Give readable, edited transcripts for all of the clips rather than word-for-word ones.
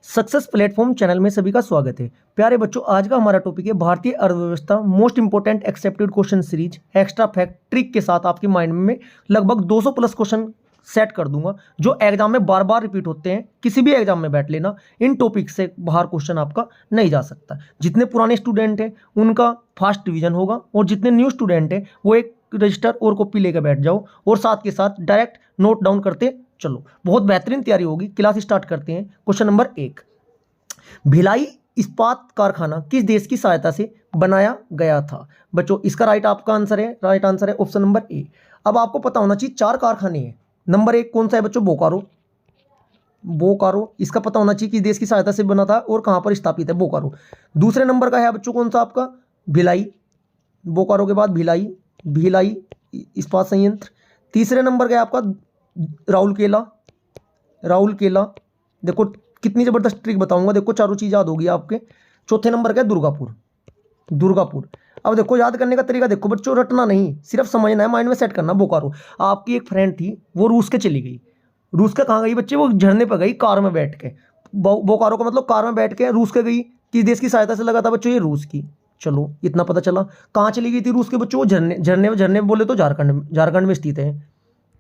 Success platform channel में सभी का स्वागत है। प्यारे बच्चों, आज का हमारा टॉपिक है भारतीय अर्थव्यवस्था most important accepted question series extra fact trick के साथ आपके माइंड में लगभग 200 प्लस क्वेश्चन सेट कर दूंगा जो एग्जाम में बार बार रिपीट होते हैं। किसी भी एग्जाम में बैठ लेना, इन टॉपिक से बाहर क्वेश्चन आपका नहीं जा सकता। जितने पुराने स्टूडेंट हैं उनका फास्ट रिवीजन होगा और जितने न्यू स्टूडेंट हैं वो एक रजिस्टर और कॉपी लेकर बैठ जाओ और साथ के साथ डायरेक्ट नोट डाउन करते चलो। बहुत बेहतरीन तैयारी होगी। क्लास स्टार्ट करते हैं। क्वेश्चन नंबर 1, भिलाई इस्पात कारखाना किस देश की सहायता से बनाया गया था? बच्चों, इसका राइट आंसर है ऑप्शन नंबर ए। अब आपको पता होना चाहिए 4 कारखाने हैं। नंबर 1 कौन सा है बच्चों? बोकारो। इसका पता होना चाहिए किस देश की सहायता से बना था और कहां पर स्थापित है बोकारो। दूसरे नंबर का है बच्चों कौन सा आपका? भिलाई। बोकारो के बाद भिलाई इस्पात संयंत्र। तीसरे नंबर का है आपका राउरकेला। देखो कितनी जबरदस्त ट्रिक बताऊंगा। देखो चारों चीज याद होगी आपके। चौथे नंबर का है दुर्गापुर। अब देखो याद करने का तरीका देखो बच्चों, रटना नहीं, सिर्फ समझना है, माइंड में सेट करना। बोकारो, आपकी एक फ्रेंड थी वो रूस के चली गई। रूस के कहाँ गई बच्चे? वो झरने पर गई कार में बैठ के। बोकारो का मतलब कार में बैठ के रूस के गई। किस देश की सहायता से लगा था बच्चों? ये रूस की। चलो इतना पता चला। कहाँ चली गई थी रूस के बच्चों? वो झरने बोले तो झारखंड में स्थित है।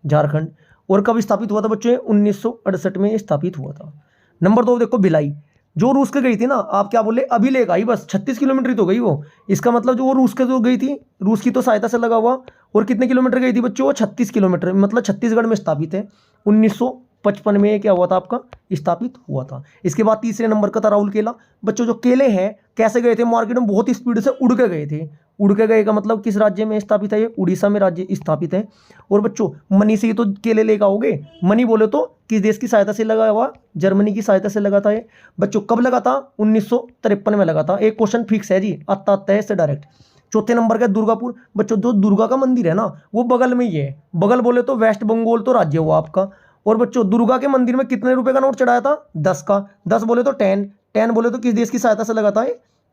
झारखंड। और कब स्थापित हुआ था बच्चों? 1968 में स्थापित हुआ था। नंबर 2 देखो भिलाई, जो रूस के गई थी ना, आप क्या बोले? अभी ले आई, बस 36 किलोमीटर ही तो गई वो। इसका मतलब जो वो रूस के जो गई थी, रूस की तो सहायता से लगा हुआ। और कितने किलोमीटर गई थी बच्चों? वो 36 किलोमीटर, मतलब छत्तीसगढ़ में स्थापित है। 1955 में क्या हुआ था आपका? स्थापित हुआ था। इसके बाद तीसरे नंबर का था राउरकेला। बच्चों जो केले हैं कैसे गए थे? मार्केट में बहुत स्पीड से उड़ के गए थे। उड़ के गए का मतलब किस राज्य में स्थापित है? ये उड़ीसा में राज्य स्थापित है। और बच्चों मनी से ही तो केले लेकर आओगे। मनी बोले तो किस देश की सहायता से लगा हुआ? जर्मनी की सहायता से लगा था ये। बच्चों कब लगा था? 1953 में लगा था। एक क्वेश्चन फिक्स है जी, आता है इससे डायरेक्ट। चौथे नंबर का दुर्गापुर। बच्चों जो दुर्गा का मंदिर है ना, वो बगल में ही है। बगल बोले तो वेस्ट बंगाल तो राज्य हुआ आपका। और बच्चों दुर्गा के मंदिर में कितने रुपए का नोट चढ़ाया था? 10 का। 10 बोले तो 10 बोले तो किस देश की सहायता से लगा था?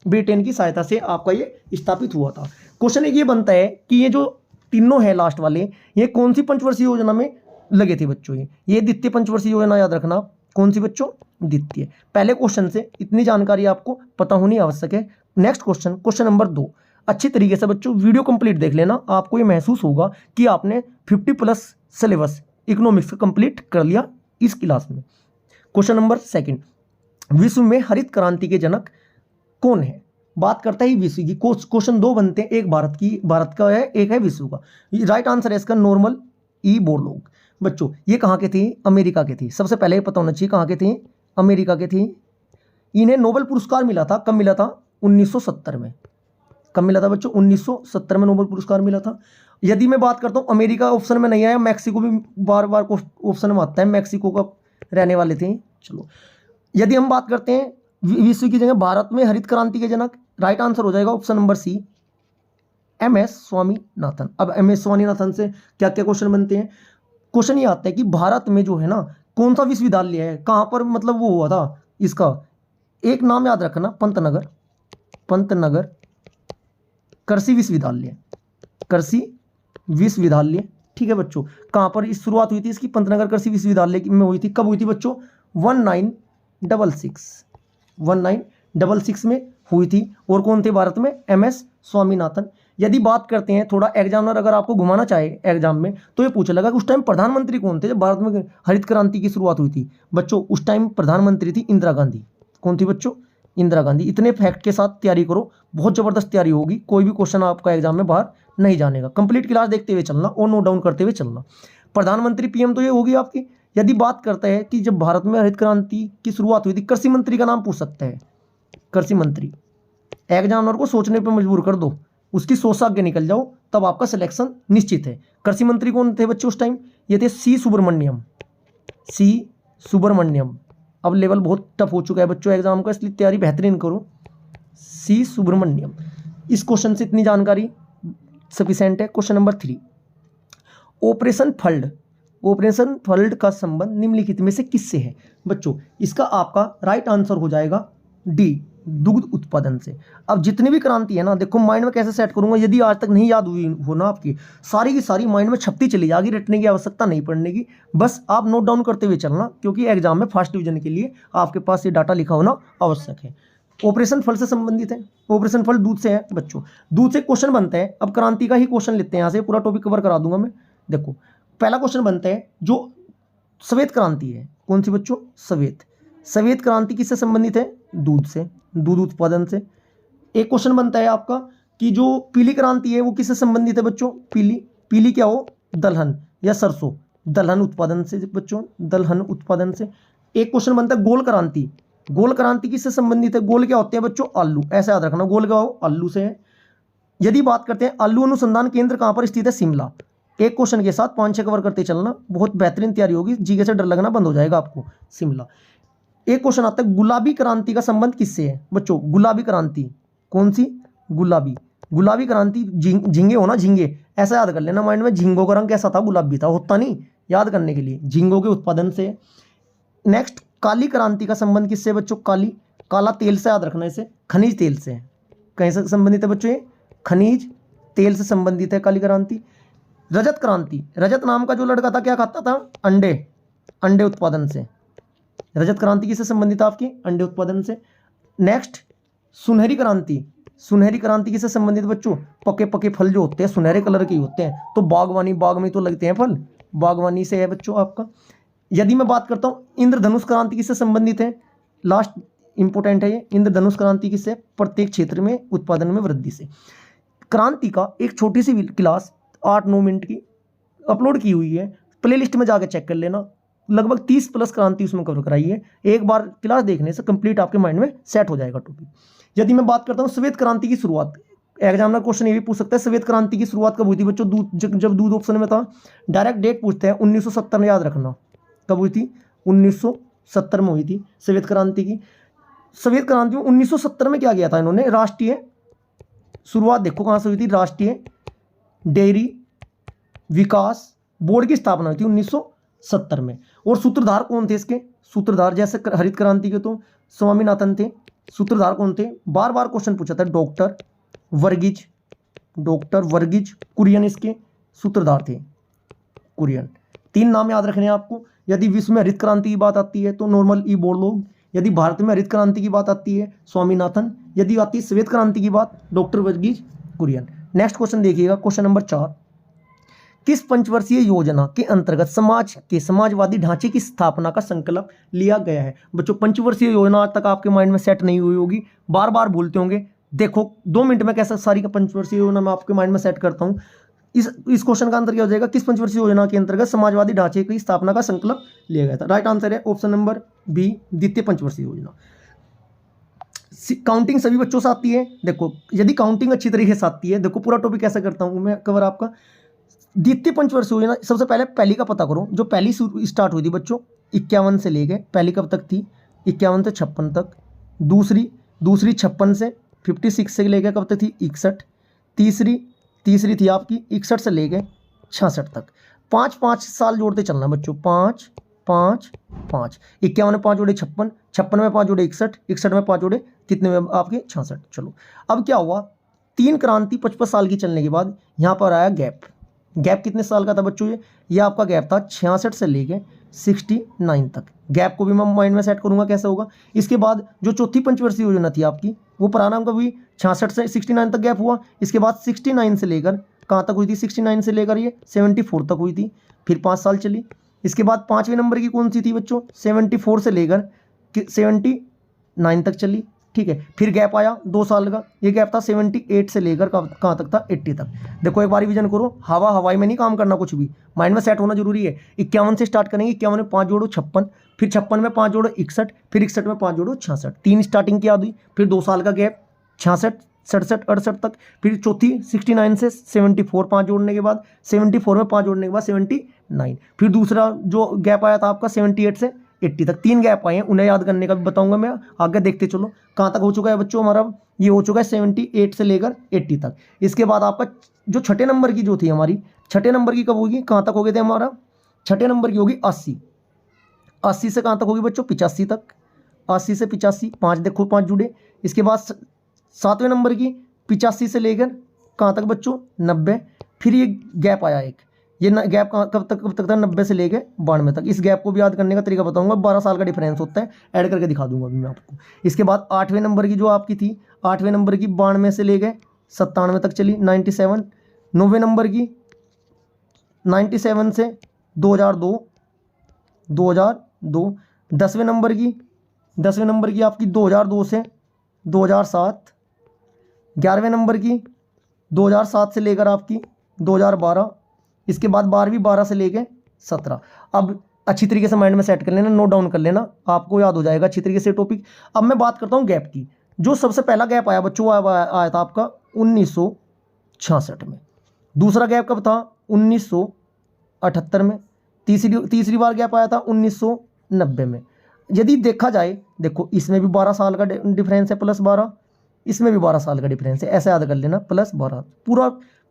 ब्रिटेन की सहायता से आपका ये स्थापित हुआ था। क्वेश्चन ये बनता है कि ये जो तीनों है लास्ट वाले, ये कौन सी पंचवर्षीय योजना में लगे थे बच्चों? ये द्वितीय पंचवर्षीय योजना, याद रखना। कौन सी बच्चों? द्वितीय। पहले क्वेश्चन से इतनी जानकारी आपको पता होनी आवश्यक है। Next question number 2। अच्छी तरीके से बच्चों वीडियो कंप्लीट देख लेना। आपको ये महसूस होगा कि आपने 50 प्लस सिलेबस इकोनॉमिक्स कंप्लीट कर लिया इस क्लास में। क्वेश्चन नंबर 2, विश्व में हरित क्रांति के जनक कौन है? बात करता है विश्व की। क्वेश्चन 2 बनते हैं, एक भारत का है, एक है विश्व का। राइट आंसर है इसका नॉर्मल ई बोरलॉग। बच्चों ये कहाँ के थे? अमेरिका के थे। सबसे पहले पता होना चाहिए कहाँ के थे? अमेरिका के थे। इन्हें नोबेल पुरस्कार मिला था। कब मिला था? 1970 में। कब मिला था बच्चों? 1970 में नोबेल पुरस्कार मिला था। यदि मैं बात करता हूँ, अमेरिका ऑप्शन में नहीं आया, मैक्सिको भी बार बार ऑप्शन में आता है। मैक्सिको का रहने वाले थे। चलो यदि हम बात करते हैं विश्व की जगह भारत में हरित क्रांति के जनक, राइट आंसर हो जाएगा option number C, MS Swaminathan. अब MS स्वामीनाथन से क्या क्या क्वेश्चन बनते हैं? क्वेश्चन ये आता है कि भारत में जो है ना, कौन सा विश्वविद्यालय है, कहाँ पर मतलब वो हुआ था इसका? एक नाम याद रखना, पंतनगर कृषि विश्वविद्यालय। ठीक है बच्चों, कहाँ पर इस शुरुआत हुई थी इसकी? पंतनगर कृषि विश्वविद्यालय में हुई थी। कब हुई थी बच्चों? 1966 में हुई थी। और कौन थे भारत में? MS स्वामीनाथन। यदि बात करते हैं, थोड़ा एग्जामिनर अगर आपको घुमाना चाहे एग्जाम में तो ये पूछ लगा कि उस टाइम प्रधानमंत्री कौन थे जब भारत में हरित क्रांति की शुरुआत हुई थी? बच्चों उस टाइम प्रधानमंत्री थी इंदिरा गांधी। कौन थी बच्चों? इंदिरा गांधी। इतने फैक्ट के साथ तैयारी करो, बहुत जबरदस्त तैयारी होगी। कोई भी क्वेश्चन आपका एग्जाम में बाहर नहीं जानेगा। कंप्लीट क्लास देखते हुए चलना और नोट डाउन करते हुए चलना। प्रधानमंत्री PM तो ये होगी आपकी। यदि बात करते हैं कि जब भारत में हरित क्रांति की शुरुआत हुई थी, कृषि मंत्री का नाम पूछ सकते हैं। कृषि मंत्री, एग्जामिनर को सोचने पर मजबूर कर दो, उसकी सोच से आगे निकल जाओ, तब आपका सिलेक्शन निश्चित है। कृषि मंत्री कौन थे बच्चों उस टाइम? ये थे सी सुब्रमण्यम। अब लेवल बहुत टफ हो चुका है बच्चों एग्जाम का, इसलिए तैयारी बेहतरीन करो। सी सुब्रमण्यम। इस क्वेश्चन से इतनी जानकारी सफिशिएंट है। क्वेश्चन नंबर 3, ऑपरेशन फ्लड का संबंध निम्नलिखित में से किससे है? बच्चों इसका आपका राइट आंसर हो जाएगा डी, दुग्ध उत्पादन से। अब जितनी भी क्रांति है ना, देखो माइंड में कैसे सेट करूंगा, यदि आज तक नहीं याद हुई हो ना आपकी, सारी की सारी माइंड में छपती चली जाएगी, रटने की आवश्यकता नहीं पड़ने की, बस आप नोट डाउन करते हुए चलना, क्योंकि एग्जाम में फर्स्ट डिवीजन के लिए आपके पास ये डाटा लिखा होना आवश्यक है। ऑपरेशन फल से संबंधित है, ऑपरेशन फल दूध से है बच्चों, दूध से क्वेश्चन बनता है। अब क्रांति का ही क्वेश्चन लेते हैं, यहाँ से पूरा टॉपिक कवर करा दूंगा मैं। देखो पहला क्वेश्चन बनता है जो श्वेत क्रांति है, कौन सी बच्चों, श्वेत क्रांति किससे संबंधित है, दूध से, दूध उत्पादन से। एक क्वेश्चन बनता है आपका कि जो पीली क्रांति है वो किससे संबंधित है बच्चों, पीली क्या हो, दलहन या सरसों, दलहन उत्पादन से बच्चों, दलहन उत्पादन से। एक क्वेश्चन बनता है गोल क्रांति किससे संबंधित है, गोल क्या होते हैं बच्चों, आलू, ऐसे याद रखना, गोल क्या हो, आलू से है। यदि बात करते हैं आलू अनुसंधान केंद्र कहाँ पर स्थित है, शिमला। एक क्वेश्चन के साथ 5-6 कवर करते चलना, बहुत बेहतरीन तैयारी होगी, जीके से डर लगना बंद हो जाएगा आपको, शिमला। एक क्वेश्चन आता है गुलाबी क्रांति का संबंध किससे है बच्चों, गुलाबी क्रांति कौन सी, गुलाबी क्रांति, झींगे हो ना, झींगे, ऐसा याद कर लेना माइंड में, झींगों का रंग कैसा था, गुलाबी था, होता नहीं, याद करने के लिए, झींगों के उत्पादन से। नेक्स्ट काली क्रांति का संबंध किससे बच्चों, काला तेल से, याद रखना इसे, खनिज तेल से, कहीं से संबंधित है बच्चों, ये खनिज तेल से संबंधित है काली क्रांति। रजत क्रांति, रजत नाम का जो लड़का था क्या खाता था, अंडे उत्पादन से, रजत क्रांति किससे संबंधित है आपकी, अंडे उत्पादन से। नेक्स्ट सुनहरी क्रांति किससे संबंधित बच्चों, पके फल जो होते हैं सुनहरे कलर के होते हैं, तो बाग में तो लगते हैं फल, बागवानी से है बच्चों आपका। यदि मैं बात करता हूँ इंद्रधनुष क्रांति किससे संबंधित है, लास्ट इंपोर्टेंट है ये, इंद्रधनुष क्रांति किससे, प्रत्येक क्षेत्र में उत्पादन में वृद्धि से। क्रांति का एक छोटी सी क्लास 8-9 मिनट की अपलोड की हुई है, प्ले लिस्ट में जाकर चेक कर लेना, लगभग 30+ क्रांति उसमें कवर कराई है, एक बार क्लास देखने से कंप्लीट आपके माइंड में सेट हो जाएगा टॉपिक। यदि मैं बात करता हूँ श्वेत क्रांति की शुरुआत, एग्जामिनर क्वेश्चन ये भी पूछ सकता है, श्वेत क्रांति की शुरुआत कब हुई थी बच्चों, जब दूध ऑप्शन में था, डायरेक्ट डेट पूछते हैं, 1970 में, याद रखना कब हुई थी, 1970 में हुई थी श्वेत क्रांति की। श्वेत क्रांति में 1970 में क्या किया था इन्होंने, राष्ट्रीय शुरुआत देखो कहाँ से हुई थी, राष्ट्रीय डेयरी विकास बोर्ड की स्थापना हुई थी 1970 में। और सूत्रधार कौन थे इसके, सूत्रधार जैसे हरित क्रांति के तो स्वामीनाथन थे, सूत्रधार कौन थे, बार बार क्वेश्चन पूछा था, डॉक्टर वर्गीज कुरियन इसके सूत्रधार थे, कुरियन। 3 नाम याद रखने हैं आपको। यदि विश्व में हरित क्रांति की बात आती है तो नॉर्मल ई बोर्ड लोग, यदि भारत में हरित क्रांति की बात आती है स्वामीनाथन, यदि आती है श्वेत क्रांति की बात doctor Varghese Kurien. Next question देखिएगा, क्वेश्चन नंबर 4, किस पंचवर्षीय योजना के अंतर्गत समाजवादी ढांचे की स्थापना का संकल्प लिया गया है बच्चों। पंचवर्षीय योजना आज तक आपके माइंड में सेट नहीं हुई होगी, बार बार भूलते होंगे, देखो 2 मिनट में कैसा सारी का पंचवर्षीय योजना मैं आपके माइंड में सेट करता हूँ। इस क्वेश्चन का आंसर क्या हो जाएगा, किस पंचवर्षीय योजना के अंतर्गत समाजवादी ढांचे की स्थापना का संकल्प लिया गया था। राइट आंसर है ऑप्शन नंबर बी, द्वितीय पंचवर्षीय योजना। काउंटिंग सभी बच्चों से आती है, देखो यदि काउंटिंग अच्छी तरीके से आती है, देखो पूरा टॉपिक कैसे करता हूँ मैं कवर आपका। द्वितीय पंचवर्षीय योजना, सबसे पहले पहली का पता करो, जो पहली स्टार्ट हुई थी बच्चों 51 से लेके, पहली कब तक थी 51 से 56 तक, दूसरी 56 से 56 से लेकर कब तक थी 61, तीसरी थी आपकी 61 से लेकर 66 तक। 5-5 साल जोड़ते चलना बच्चों, 5 5 5, 51 में 5 जोड़े 56, 56 में 5 जोड़े 61, 61 में 5 जोड़े कितने में आपके 66। चलो अब क्या हुआ, 3 क्रांति 55 साल की चलने के बाद यहाँ पर आया गैप कितने साल का था बच्चों, ये आपका गैप था 66 से लेके 69 तक। गैप को भी मैं माइंड में सेट करूंगा कैसे होगा। इसके बाद जो चौथी पंचवर्षीय योजना थी आपकी, वो प्रारंभ कब हुई, 66 से 69 तक गैप हुआ। इसके बाद 69 से लेकर कहाँ तक हुई थी, 69 से लेकर ये 74 तक हुई थी, फिर 5 साल चली। इसके बाद 5वें नंबर की कौन सी थी बच्चों, 74 से लेकर 79 तक चली, ठीक है। फिर गैप आया 2 साल का, ये गैप था 78 से लेकर कहाँ तक था 80 तक। देखो एक बार रिवीजन करो, हवाई में नहीं काम करना, कुछ भी माइंड में सेट होना जरूरी है। 51 से स्टार्ट करेंगे, 51 में 5 जोड़ो 56, फिर 56 में 5 जोड़ो 61, फिर 61 में 5 जोड़ो 66, 3 स्टार्टिंग की याद हुई, फिर 2 साल का गैप 66 67 68 तक, फिर चौथी 69 से 74 5 जोड़ने के बाद, 74 में 5 जोड़ने के बाद 79, फिर दूसरा जो गैप आया था आपका 78 से 80 तक। 3 गैप आए हैं, उन्हें याद करने का भी बताऊंगा मैं, आगे देखते चलो। कहाँ तक हो चुका है बच्चों हमारा, ये हो चुका है 78 से लेकर 80 तक। इसके बाद आपका जो छठे नंबर की जो थी हमारी, छठे नंबर की कब होगी, कहाँ तक हो गए थे हमारा, छठे नंबर की होगी 80 से कहाँ तक होगी बच्चों 85 तक, 80 से 85, 5 देखो 5 जुड़े। इसके बाद 7वें नंबर की 85 से लेकर कहाँ तक बच्चों 90। फिर ये गैप आया एक, ये गैप कब तक था 90 से लेकर 92 तक। इस गैप को भी याद करने का तरीका बताऊंगा, 12 साल का डिफरेंस होता है, ऐड करके दिखा दूंगा अभी मैं आपको। इसके बाद 8वें नंबर की जो आपकी थी, 8वें नंबर की 92 से लेकर 97 तक चली 97। 9वें नंबर की 97 से 2002। 10वें नंबर की आपकी 2002 से 2007। 11वें नंबर की 2007 से लेकर आपकी 2012। इसके बाद 12 से लेकर 17। अब अच्छी तरीके से माइंड में सेट कर लेना, नोट डाउन कर लेना, आपको याद हो जाएगा अच्छी तरीके से टॉपिक। अब मैं बात करता हूँ गैप की। जो सबसे पहला गैप आया बच्चों आया था आपका 1966 में। दूसरा गैप कब था 1978 में। तीसरी बार गैप आया था 1990 में। यदि देखा जाए, देखो इसमें भी 12 साल का डिफरेंस है +12, इसमें भी 12 साल का डिफरेंस है, ऐसे याद कर लेना +12।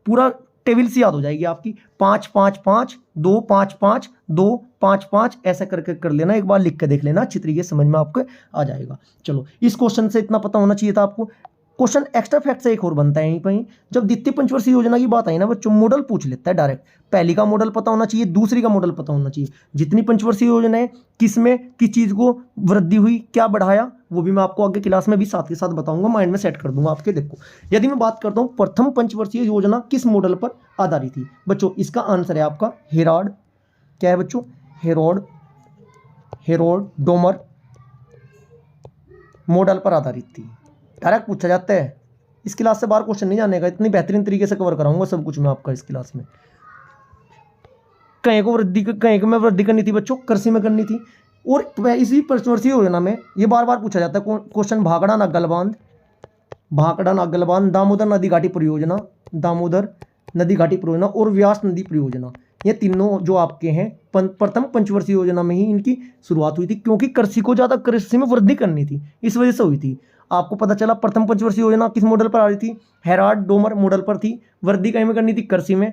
पूरा टेबल से याद हो जाएगी आपकी। 5 5 5 2 5 5 2 5 5 ऐसा करके कर लेना, एक बार लिख के देख लेना, अच्छी तरीके से समझ में आपको आ जाएगा। चलो, इस क्वेश्चन से इतना पता होना चाहिए था आपको। क्वेश्चन एक्स्ट्रा फैक्ट से एक और बनता है यहीं पर। जब द्वितीय पंचवर्षीय योजना की बात आई ना बच्चों, मॉडल पूछ लेता है डायरेक्ट। पहली का मॉडल पता होना चाहिए, दूसरी का मॉडल पता होना चाहिए। जितनी पंचवर्षीय योजना है, किस में किस चीज़ को वृद्धि हुई, क्या बढ़ाया, वो भी मैं आपको आगे क्लास में भी साथ के साथ बताऊंगा, माइंड में सेट कर दूंगा आपके। देखो, यदि मैं बात करता हूँ प्रथम पंचवर्षीय योजना किस मॉडल पर आधारित थी बच्चों, इसका आंसर है आपका हेराल्ड, क्या है बच्चों, हेरोल्ड डोमर मॉडल पर आधारित थी। डायरेक्ट पूछा जाता है, इस क्लास से बाहर क्वेश्चन नहीं जाने का, इतनी बेहतरीन तरीके से कवर कराऊंगा सब कुछ मैं आपका इस क्लास में। कहीं को वृद्धि करनी थी बच्चों, कृषि में करनी थी। और इसी पंचवर्षीय योजना में ये बार बार पूछा जाता है क्वेश्चन, भाखड़ा नागल बांध, दामोदर नदी घाटी परियोजना और व्यास नदी परियोजना, ये तीनों जो आपके हैं प्रथम पंचवर्षीय योजना में ही इनकी शुरुआत हुई थी, क्योंकि कृषि में वृद्धि करनी थी, इस वजह से हुई थी। आपको पता चला प्रथम पंचवर्षीय योजना किस मॉडल पर आ रही थी, हेराल्ड डोमर मॉडल पर थी। वृद्धि कहीं में करनी थी, कृषि में।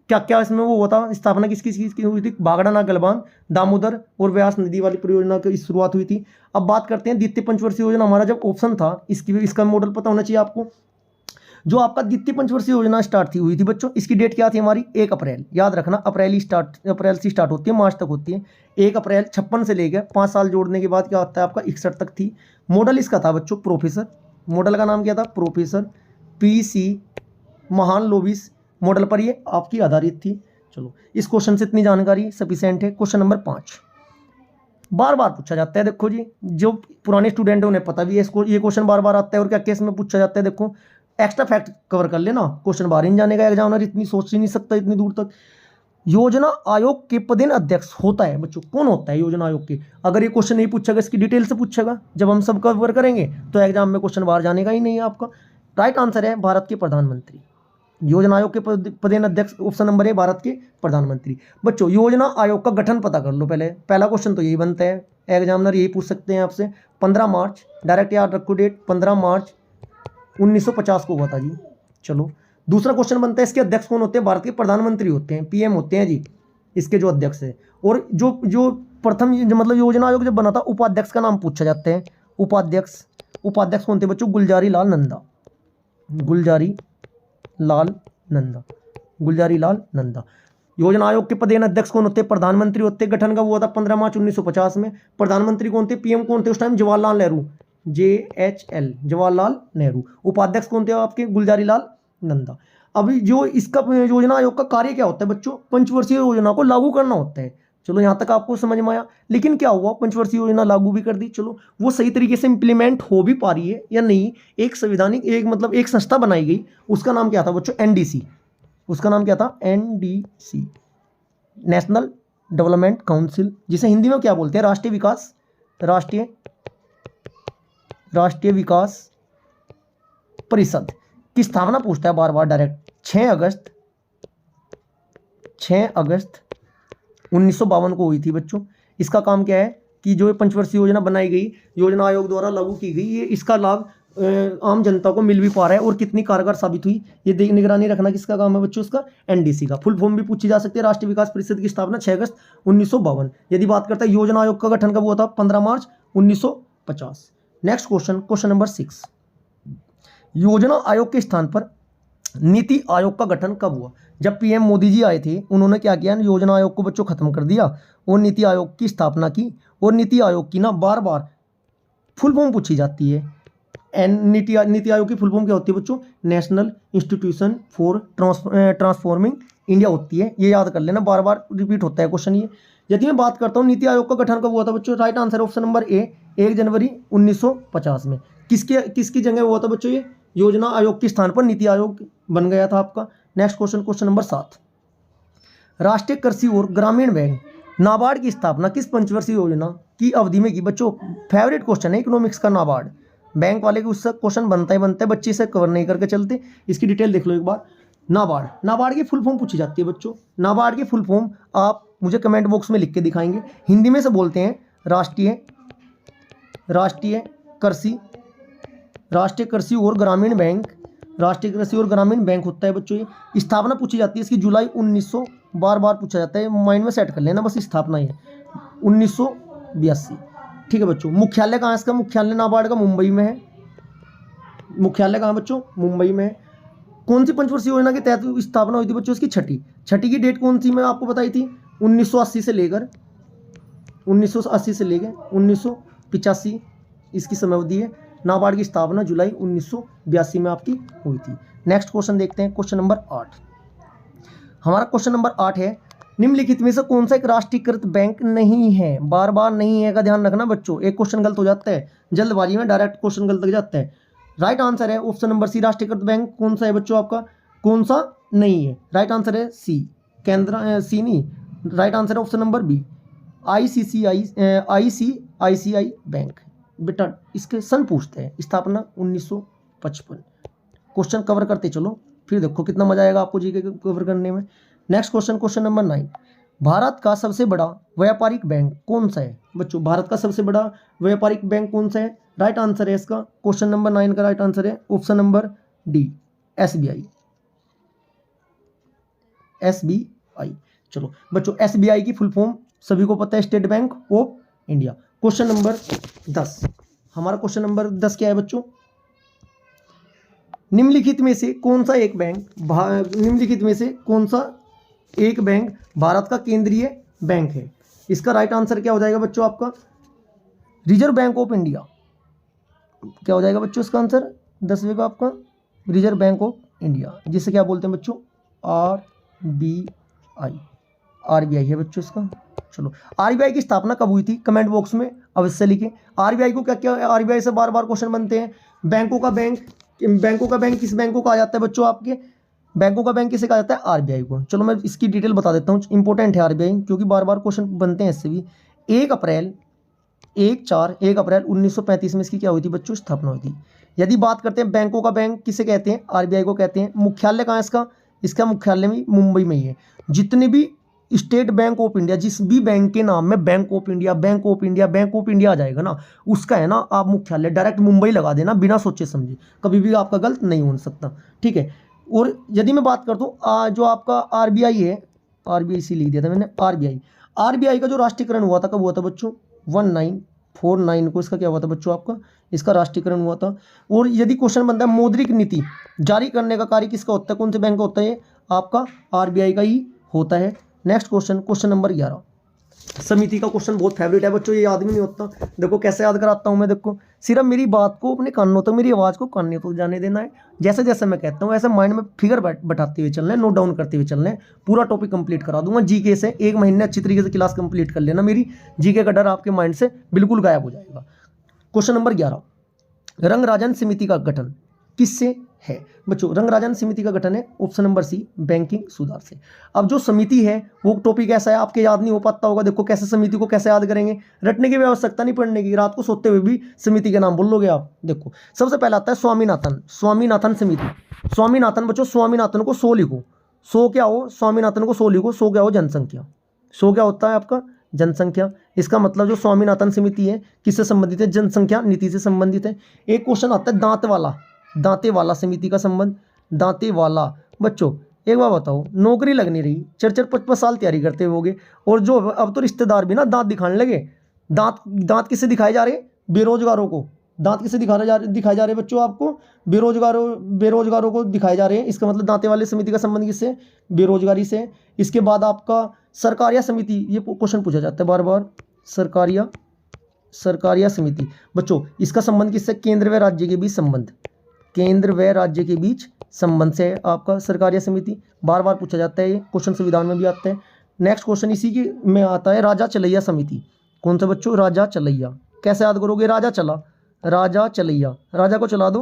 क्या क्या इसमें वो होता, स्थापना किस चीज़ की हुई थी, भाखड़ा नागल बांध, दामोदर और व्यास नदी वाली परियोजना की शुरुआत हुई थी। अब बात करते हैं द्वितीय पंचवर्षीय योजना, हमारा जब ऑप्शन था इसका मॉडल पता होना चाहिए आपको। जो आपका द्वितीय पंचवर्षीय योजना हुई थी बच्चों, इसकी डेट क्या थी हमारी 1 अप्रैल, याद रखना, अप्रैल से स्टार्ट होती है, मार्च तक होती है। 1 अप्रैल 56 से लेकर 5 साल जोड़ने के बाद क्या होता है आपका 61 तक थी। मॉडल इसका था बच्चों प्रोफेसर, मॉडल का नाम क्या था, प्रोफेसर PC महालनोबिस मॉडल पर ये आपकी आधारित थी। चलो, इस क्वेश्चन से इतनी जानकारी सफिशिएंट है। क्वेश्चन नंबर 5 बार बार पूछा जाता है। देखो जी, जो पुराने स्टूडेंट हैं उन्हें पता भी है ये क्वेश्चन बार बार आता है। और क्या केस में पूछा जाता है, देखो एक्स्ट्रा फैक्ट कवर कर लेना, क्वेश्चन बाहर ही नहीं जाने का, एग्जामिनर इतनी सोच ही नहीं सकता इतनी दूर तक। योजना आयोग के पदेन अध्यक्ष होता है बच्चों, कौन होता है योजना आयोग के? अगर ये क्वेश्चन नहीं पूछेगा, इसकी डिटेल से पूछेगा, जब हम सब कवर करेंगे तो एग्जाम में क्वेश्चन बाहर जाने का ही नहीं है आपका। राइट आंसर है भारत के प्रधानमंत्री। योजना आयोग के पदेन अध्यक्ष ऑप्शन नंबर है भारत के प्रधानमंत्री। बच्चों, योजना आयोग का गठन पता कर लो पहले, पहला क्वेश्चन तो यही बनता है, एग्जामिनर यही पूछ सकते हैं आपसे। 15 मार्च, डायरेक्ट याद रखो डेट, 15 मार्च 1950 को हुआ था जी। चलो, दूसरा क्वेश्चन बनता है, इसके अध्यक्ष कौन होते हैं? भारत के प्रधानमंत्री होते हैं, PM होते हैं जी इसके जो अध्यक्ष है। और जो प्रथम मतलब योजना आयोग जब बना था, उपाध्यक्ष का नाम पूछा जाता है। उपाध्यक्ष कौन थे बच्चों? गुलजारी लाल नंदा। योजना आयोग के पदेन अध्यक्ष कौन होते हैं? प्रधानमंत्री होते हैं। गठन का हुआ था 15 मार्च 1950 में। प्रधानमंत्री कौन थे? PM कौन थे उस टाइम? जवाहरलाल नेहरू, JHL, जवाहरलाल नेहरू। उपाध्यक्ष कौन थे आपके? गुलजारी लाल नंदा। अभी जो इसका योजना आयोग का कार्य क्या होता है बच्चों? पंचवर्षीय योजना को लागू करना होता है। चलो, यहाँ तक आपको समझ में आया। लेकिन क्या हुआ, पंचवर्षीय योजना लागू भी कर दी, चलो वो सही तरीके से इंप्लीमेंट हो भी पा रही है या नहीं? एक संवैधानिक एक संस्था बनाई गई, उसका नाम क्या था बच्चों? NDC। उसका नाम क्या था? NDC, नेशनल डेवलपमेंट काउंसिल, जिसे हिंदी में क्या बोलते हैं? राष्ट्रीय विकास परिषद की स्थापना पूछता है बार बार डायरेक्ट। 6 अगस्त 1952 को हुई थी बच्चों। इसका काम क्या है कि जो पंचवर्षीय योजना बनाई गई, योजना आयोग द्वारा लागू की गई, ये इसका लाभ आम जनता को मिल भी पा रहा है और कितनी कारगर साबित हुई, ये निगरानी रखना किसका काम है बच्चों? उसका NDC का। फुल फॉर्म भी पूछी जा सकती है। राष्ट्रीय विकास परिषद की स्थापना 6 अगस्त 1952। यदि बात करता है योजना आयोग का गठन कब हुआ था? 15 मार्च 1950। नेक्स्ट क्वेश्चन, क्वेश्चन नंबर 6, योजना आयोग के स्थान पर नीति आयोग का गठन कब हुआ? जब पीएम मोदी जी आए थे, उन्होंने क्या किया, योजना आयोग को बच्चों खत्म कर दिया और नीति आयोग की स्थापना की। और नीति आयोग की ना बार बार फुल फॉर्म पूछी जाती है। नीति आयोग की फुल फॉर्म क्या होती है बच्चों? National institution for transforming India होती है। ये याद कर लेना, बार बार रिपीट होता है क्वेश्चन ये। यदि मैं बात करता हूँ नीति आयोग का गठन कब हुआ था बच्चों, right answer option number A, 1 जनवरी 1950 में। किसकी जगह हुआ था बच्चों? ये योजना आयोग के स्थान पर नीति आयोग बन गया था आपका। नेक्स्ट क्वेश्चन, क्वेश्चन नंबर 7, राष्ट्रीय कृषि और ग्रामीण बैंक नाबार्ड की स्थापना किस पंचवर्षीय योजना की अवधि में की? बच्चों फेवरेट क्वेश्चन है इकोनॉमिक्स का, नाबार्ड। बैंक वाले के उससे क्वेश्चन बनता ही बनता है, बच्चे इसे कवर नहीं करके चलते। इसकी डिटेल देख लो एक बार। नाबार्ड की फुल फॉर्म पूछी जाती है बच्चों। नाबार्ड की फुल फॉर्म आप मुझे कमेंट बॉक्स में लिख के दिखाएंगे। हिंदी में से बोलते हैं राष्ट्रीय कृषि और ग्रामीण बैंक। राष्ट्रीय कृषि और ग्रामीण बैंक होता है बच्चों ये। स्थापना पूछी जाती है इसकी जुलाई 1900, बार बार पूछा जाता है, माइंड में सेट कर लेना बस। स्थापना है 1982। ठीक है बच्चों। मुख्यालय कहाँ है इसका? मुख्यालय नाबार्ड का मुंबई में है। मुख्यालय कहाँ बच्चों? मुंबई में है। कौन सी पंचवर्षीय योजना के तहत स्थापना हुई थी बच्चों? इसकी छठी की डेट कौन सी मैं आपको बताई थी? 1980 से लेकर 1985 इसकी समयावधि है। नाबार्ड की स्थापना जुलाई 1982 में आपकी हुई थी। नेक्स्ट क्वेश्चन देखते हैं, क्वेश्चन नंबर 8। हमारा क्वेश्चन नंबर 8 है, निम्नलिखित में से कौन सा एक राष्ट्रीयकृत बैंक नहीं है? बार बार नहीं है का ध्यान रखना बच्चों, एक क्वेश्चन गलत हो जाता है जल्दबाजी में, डायरेक्ट क्वेश्चन गलत लग जाता है। राइट आंसर है ऑप्शन नंबर सी, राष्ट्रीयकृत बैंक कौन सा है बच्चों आपका? कौन सा नहीं है? राइट आंसर है सी, केंद्र सी नहीं, राइट आंसर है option number B, ICICI bank. बेटा इसके सन पूछते हैं, स्थापना 1955। क्वेश्चन कवर करते चलो, फिर देखो कितना मजा आएगा आपको जीके कवर करने में। Next question, question number 9, Bharat का सबसे बड़ा व्यापारिक बैंक कौन सा है बच्चों? भारत का सबसे बड़ा व्यापारिक बैंक कौन सा है? राइट आंसर है इसका क्वेश्चन नंबर 9 का राइट आंसर है ऑप्शन नंबर डी, एसबीआई। चलो बच्चों, एसबीआई की फुल फॉर्म सभी को पता है, state bank of India. Question number 10, हमारा क्वेश्चन नंबर 10 क्या है बच्चों? निम्नलिखित में से कौन सा एक बैंक भारत का केंद्रीय बैंक है? इसका राइट आंसर क्या हो जाएगा बच्चों आपका? Reserve bank of India. क्या हो जाएगा बच्चों इसका आंसर 10वें का आपका? रिजर्व बैंक ऑफ इंडिया, जिसे क्या बोलते हैं बच्चों? आरबीआई है बच्चों इसका। चलो, आरबीआई की स्थापना कब हुई थी? कमेंट बॉक्स में अवश्य लिखें। आरबीआई को क्या आरबीआई से बार बार क्वेश्चन बनते हैं। बैंकों का बैंक किस बैंक को कहा जाता है बच्चों? आपके बैंकों का बैंक किसे कहा जाता है? आरबीआई को। चलो मैं इसकी डिटेल बता देता हूँ, इंपॉर्टेंट है आरबीआई, क्योंकि बार बार क्वेश्चन बनते हैं इससे भी। 1 अप्रैल 1935 में इसकी क्या हुई थी बच्चों? स्थापना हुई थी। यदि बात करते हैं बैंकों का बैंक किसे कहते हैं? आरबीआई को कहते हैं। मुख्यालय कहाँ है इसका? इसका मुख्यालय भी मुंबई में ही है। जितने भी स्टेट बैंक ऑफ इंडिया, जिस भी बैंक के नाम में बैंक ऑफ इंडिया आ जाएगा ना, उसका है ना आप मुख्यालय डायरेक्ट मुंबई लगा देना, बिना सोचे समझे, कभी भी आपका गलत नहीं हो सकता। ठीक है। और यदि मैं बात करता हूँ जो आपका आरबीआई है, आरबीआई से लिख दिया था मैंने, आरबीआई का जो राष्ट्रीयकरण हुआ था कब हुआ था बच्चों? 1949 को इसका क्या हुआ था बच्चों आपका? इसका राष्ट्रीयकरण हुआ था। और यदि क्वेश्चन बनता है मौद्रिक नीति जारी करने का कार्य किसका होता है? कौन से बैंक का होता है? आपका आरबीआई का ही होता है। नेक्स्ट क्वेश्चन, क्वेश्चन नंबर 11, समिति का क्वेश्चन बहुत फेवरेट है बच्चों, ये याद भी नहीं होता। देखो कैसे याद कराता हूँ मैं, देखो सिर्फ मेरी बात को अपने कानों तक, मेरी आवाज़ को कानों तक जाने देना है। जैसे जैसे मैं कहता हूँ ऐसे माइंड में फिगर बैठाते हुए चलना है, नोट डाउन करते हुए चलना है। पूरा टॉपिक कंप्लीट करा दूंगा जीके से, 1 महीने अच्छी तरीके से क्लास कंप्लीट कर लेना, मेरी जीके का डर आपके माइंड से बिल्कुल गायब हो जाएगा। क्वेश्चन नंबर 11, रंगराजन समिति का गठन किससे है बच्चों? रंगराजन समिति का गठन है ऑप्शन नंबर सी, बैंकिंग सुधार से। अब जो समिति है वो टॉपिक ऐसा है आपके याद नहीं हो पाता होगा। देखो कैसे समिति को कैसे याद करेंगे, रटने की भी आवश्यकता नहीं पड़ने की, रात को सोते हुए भी समिति के नाम बोल लोगे आप। देखो सबसे पहले आता है स्वामीनाथन समिति। स्वामीनाथन बच्चों, स्वामीनाथन को 100 लिखो। 100 क्या हो? स्वामीनाथन को 100 लिखो। 100 क्या हो? जनसंख्या। 100 क्या होता है आपका? जनसंख्या। इसका मतलब जो स्वामीनाथन समिति है किससे संबंधित है? जनसंख्या नीति से संबंधित है। एक क्वेश्चन आता है दांतेवाला समिति का संबंध। दांतेवाला बच्चों एक बार बताओ, नौकरी लग नहीं रही, 4-5 साल तैयारी करते होगे, और जो अब तो रिश्तेदार भी ना दांत दिखाने लगे। दांत किससे दिखाए जा रहे? बेरोजगारों को, दांत किसे दिखाए जा रहे हैं बच्चों आपको, बेरोजगारों को दिखाए जा रहे हैं। इसका मतलब दांते वाले समिति का संबंध किससे, बेरोजगारी से। इसके बाद आपका सरकारिया समिति, ये क्वेश्चन पूछा जाता है बार बार, सरकारिया समिति बच्चों, इसका संबंध किससे, केंद्र व राज्य के बीच संबंध, केंद्र व राज्य के बीच संबंध से आपका सरकारिया समिति, बार बार पूछा जाता है ये क्वेश्चन, संविधान में भी आता है। नेक्स्ट क्वेश्चन इसी की में आता है राजा चलैया समिति। कौन सा बच्चों, राजा चलैया। कैसे याद करोगे, राजा चलैया, राजा को चला दो,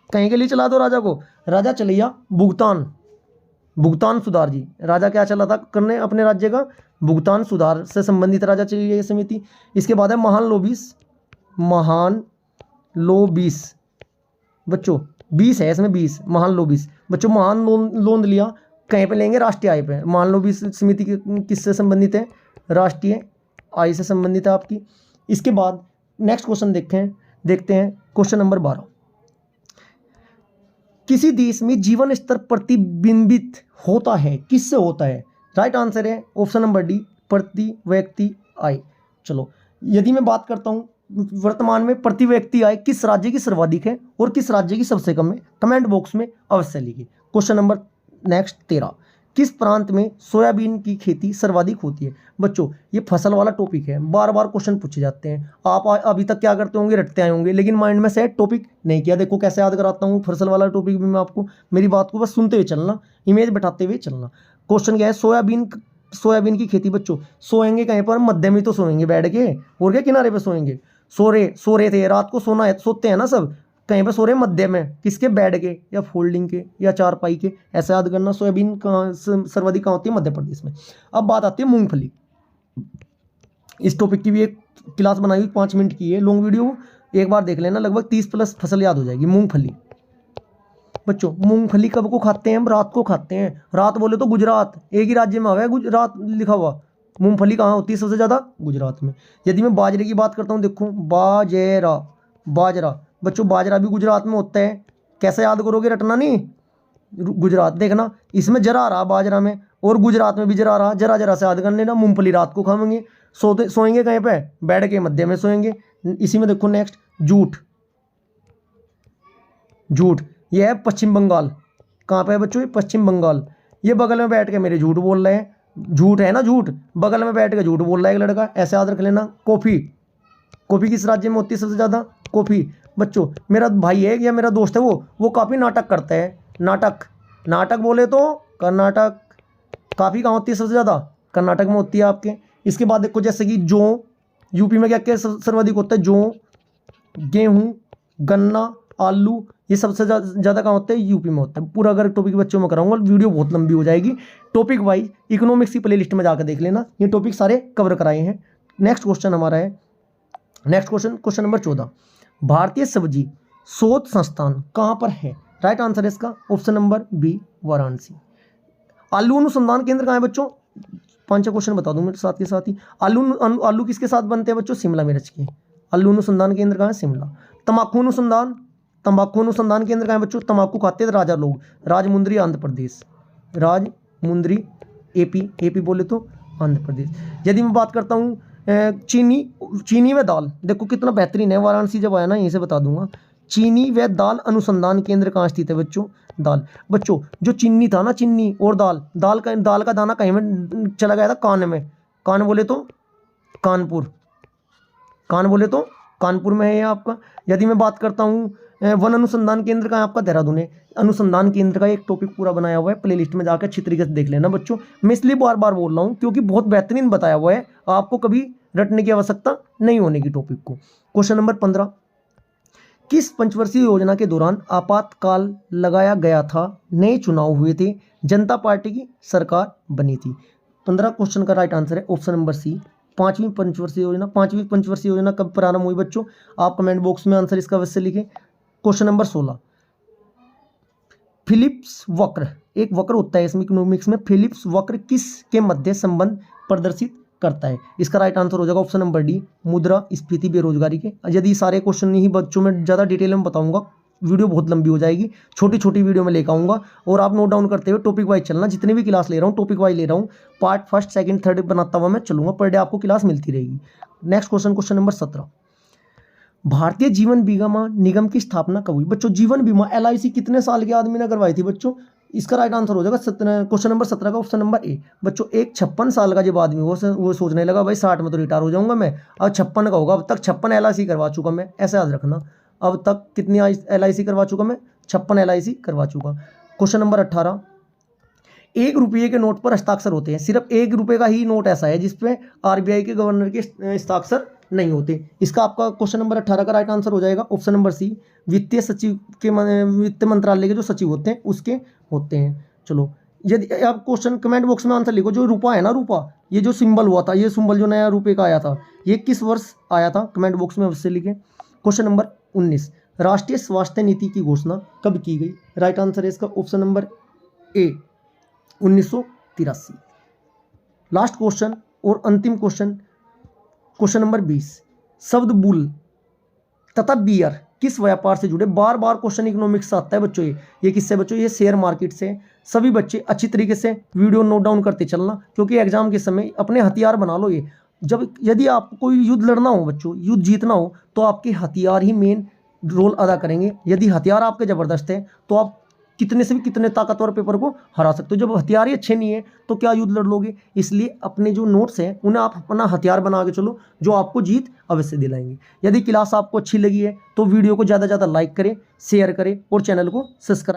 कहीं के लिए चला दो राजा को, राजा चलैया भुगतान सुधार जी, राजा क्या चला था करने, अपने राज्य का भुगतान सुधार से संबंधित राजा चलैया समिति। इसके बाद है महान लोबिस बच्चों, 20 है इसमें, 20 महान लोबिस बच्चों, महान लोन लिया कहीं पे लेंगे, राष्ट्रीय आय पे। महान लोबिस समिति किससे संबंधित है, राष्ट्रीय आय से संबंधित है आपकी। इसके बाद नेक्स्ट क्वेश्चन देखते हैं क्वेश्चन नंबर 12। किसी देश में जीवन स्तर प्रतिबिंबित होता है, किससे होता है, राइट आंसर है ऑप्शन नंबर डी, प्रति व्यक्ति आय। चलो, यदि मैं बात करता हूं वर्तमान में प्रति व्यक्ति आय किस राज्य की सर्वाधिक है और किस राज्य की सबसे कम है, कमेंट बॉक्स में अवश्य लिखिए। क्वेश्चन नंबर नेक्स्ट 13, किस प्रांत में सोयाबीन की खेती सर्वाधिक होती है। बच्चों ये फसल वाला टॉपिक है, बार बार क्वेश्चन पूछे जाते हैं। आप अभी तक क्या करते होंगे, रटते आए होंगे, लेकिन माइंड में सेट टॉपिक नहीं किया। देखो कैसे याद कराता हूँ फसल वाला टॉपिक भी मैं आपको, मेरी बात को बस सुनते हुए चलना, इमेज बैठाते हुए चलना। क्वेश्चन क्या है, सोयाबीन की खेती। बच्चों सोएंगे कहीं पर, मध्य में तो सोएंगे बैठ के, और क्या किनारे पे सोएंगे, सो रहे थे, रात को सोना है, सोते हैं ना सब, कहीं पे सो रहे मध्य में, किसके, बेड के या फोल्डिंग के या चारपाई के, ऐसे याद करना। सोयाबीन कहाँ सर्वाधिक कहाँ होती है, मध्य प्रदेश में। अब बात आती है मूंगफली, इस टॉपिक की भी एक क्लास बनाई हुई 5 मिनट की है, लॉन्ग वीडियो, एक बार देख लेना, लगभग 30+ फसल याद हो जाएगी। मूंगफली बच्चों, मूंगफली कब को खाते हैं हम, रात को खाते हैं। रात बोले तो गुजरात, एक ही राज्य में है गुजरात लिखा हुआ। मूंगफली कहाँ होती है सबसे ज़्यादा, गुजरात में। यदि मैं बाजरे की बात करता हूँ, देखो बाजरा बच्चों, बाजरा भी गुजरात में होता है। कैसे याद करोगे, रटना नहीं, गुजरात देखना, इसमें जरा रहा बाजरा में, और गुजरात में भी जरा रहा, जरा से याद कर लेना। मूंगफली रात को खाएंगे, सोएंगे कहीं पे, बैठ के मध्य में सोएंगे। इसी में देखो नेक्स्ट जूट, ये है पश्चिम बंगाल। कहाँ पे है बच्चों, ये पश्चिम बंगाल। ये बगल में बैठ के मेरे झूठ बोल रहे हैं, झूठ है ना, झूठ, बगल में बैठ के झूठ बोल रहा है एक लड़का, ऐसे याद रख लेना। कॉफी किस राज्य में होती है सबसे ज़्यादा, कॉफी। बच्चों मेरा भाई है या मेरा दोस्त है, वो काफ़ी नाटक करता है, नाटक बोले तो कर्नाटक। काफ़ी कहाँ होती है सबसे ज़्यादा, कर्नाटक में होती है आपके। इसके बाद देखो जैसे कि जौ, यूपी में क्या क्या सर्वाधिक होता है, जौ, गेहूँ, गन्ना, आलू, ये सबसे ज़्यादा कहाँ होता है, यूपी में होता है। पूरा अगर टॉपिक बच्चों में कराऊंगा वीडियो बहुत लंबी हो जाएगी। टॉपिक वाइज इकोनॉमिक्स की प्लेलिस्ट में जाकर देख लेना, ये टॉपिक सारे कवर कराए हैं। नेक्स्ट क्वेश्चन हमारा है, नेक्स्ट क्वेश्चन नंबर 14, भारतीय सब्जी शोध संस्थान कहाँ पर है, राइट आंसर है इसका ऑप्शन नंबर बी, वाराणसी। आलू अनुसंधान केंद्र कहाँ है बच्चों, 5 क्वेश्चन बता दूं मेरे साथ के साथ ही। आलू किसके साथ बनते हैं बच्चों, शिमला मिर्च के। आलू अनुसंधान केंद्र कहाँ है, शिमला। तंबाकू अनुसंधान केंद्र कहाँ है बच्चों, तंबाकू खाते हैं राजा लोग, राजमुंद्री आंध्र प्रदेश, राजमुंद्री एपी बोले तो आंध्र प्रदेश। यदि मैं बात करता हूँ चीनी व दाल, देखो कितना बेहतरीन है, वाराणसी जब आया ना यहीं से बता दूंगा। चीनी व दाल अनुसंधान केंद्र कहाँ स्थित है बच्चों, दाल। बच्चों जो चीनी था ना, चीनी और दाल का दाना कहीं में चला गया था, कान बोले तो कानपुर में है ये आपका। यदि मैं बात करता हूँ वन अनुसंधान केंद्र का, आपका देहरादून है। अनुसंधान केंद्र का एक टॉपिक पूरा बनाया हुआ है, प्लेलिस्ट में जाकर अच्छी तरीके से देख लेना बच्चों। मैं इसलिए बार बार बोल रहा हूँ क्योंकि बहुत बेहतरीन बताया हुआ है, आपको कभी रटने की आवश्यकता नहीं होने की टॉपिक को। क्वेश्चन नंबर 15, किस पंचवर्षीय योजना के दौरान आपातकाल लगाया गया था, नए चुनाव हुए थे, जनता पार्टी की सरकार बनी थी। 15 क्वेश्चन का राइट आंसर है ऑप्शन नंबर सी, 5वीं पंचवर्षीय योजना कब प्रारंभ हुई बच्चों, आप कमेंट बॉक्स में आंसर इसका अवश्य लिखें। क्वेश्चन नंबर 16, फिलिप्स वक्र, एक वक्र होता है इसमें इकोनॉमिक्स में, फिलिप्स वक्र किस के मध्य संबंध प्रदर्शित करता है, इसका राइट आंसर हो जाएगा ऑप्शन नंबर डी, मुद्रास्फीति बेरोजगारी के। यदि सारे क्वेश्चन नहीं बच्चों में ज़्यादा डिटेल में बताऊंगा, वीडियो बहुत लंबी हो जाएगी, छोटी वीडियो में लेकर आऊँगा, और आप नोट डाउन करते हुए टॉपिक वाइज चलना। जितनी भी क्लास ले रहा हूँ टॉपिक वाइज ले रहा हूँ, पार्ट 1, 2, 3 बनाता हुआ मैं चलूँगा, पर डे आपको क्लास मिलती रहेगी। Next question number 17, Bharatiya Jeevan बीमा निगम की स्थापना कब हुई? बच्चों जीवन बीमा LIC कितने साल के आदमी ने करवाई थी बच्चों? इसका राइट आंसर हो जाएगा क्वेश्चन नंबर 17 का ऑप्शन नंबर ए। बच्चों एक 56 साल का जब आदमी वो सोचने लगा भाई 60 में तो रिटायर हो जाऊंगा मैं, अब 56 का होगा। अब तक 56 LIC करवा चुका मैं, ऐसा याद रखना। अब तक कितनी LIC करवा चुका मैं? 56 LIC करवा चुका। क्वेश्चन नंबर 18, 1 रुपये के नोट पर हस्ताक्षर होते हैं, सिर्फ 1 रुपये का ही नोट ऐसा है जिसपे RBI के गवर्नर के हस्ताक्षर नहीं होते। इसका आपका क्वेश्चन नंबर 18 का राइट आंसर हो जाएगा ऑप्शन नंबर सी, वित्तीय सचिव के वित्त मंत्रालय के जो सचिव होते हैं उसके होते हैं। चलो यदि आप क्वेश्चन कमेंट बॉक्स में आंसर लिखो, जो रुपया है ना, रुपया ये जो सिंबल हुआ था, ये सिंबल जो नया रुपये का आया था, ये किस वर्ष आया था? कमेंट बॉक्स में अवश्य लिखें। क्वेश्चन नंबर 19, राष्ट्रीय स्वास्थ्य नीति की घोषणा कब की गई? राइट आंसर है इसका option number A, 1983। Last question और अंतिम क्वेश्चन, क्वेश्चन नंबर 20, शब्द बुल तथा बियर किस व्यापार से जुड़े? बार बार क्वेश्चन इकोनॉमिक्स से आता है बच्चों। ये किससे बच्चों? ये शेयर मार्केट से। सभी बच्चे अच्छी तरीके से वीडियो नोट डाउन करते चलना, क्योंकि एग्जाम के समय अपने हथियार बना लो। ये जब यदि आपको कोई युद्ध लड़ना हो बच्चों, युद्ध जीतना हो, तो आपके हथियार ही मेन रोल अदा करेंगे। यदि हथियार आपके ज़बरदस्त हैं तो आप कितने से भी कितने ताकतवर पेपर को हरा सकते हो। जब हथियार ही अच्छे नहीं है तो क्या युद्ध लड़ लोगे? इसलिए अपने जो नोट्स हैं उन्हें आप अपना हथियार बना के चलो, जो आपको जीत अवश्य दिलाएंगे। यदि क्लास आपको अच्छी लगी है तो वीडियो को ज़्यादा से ज़्यादा लाइक करें, शेयर करें और चैनल को सब्सक्राइब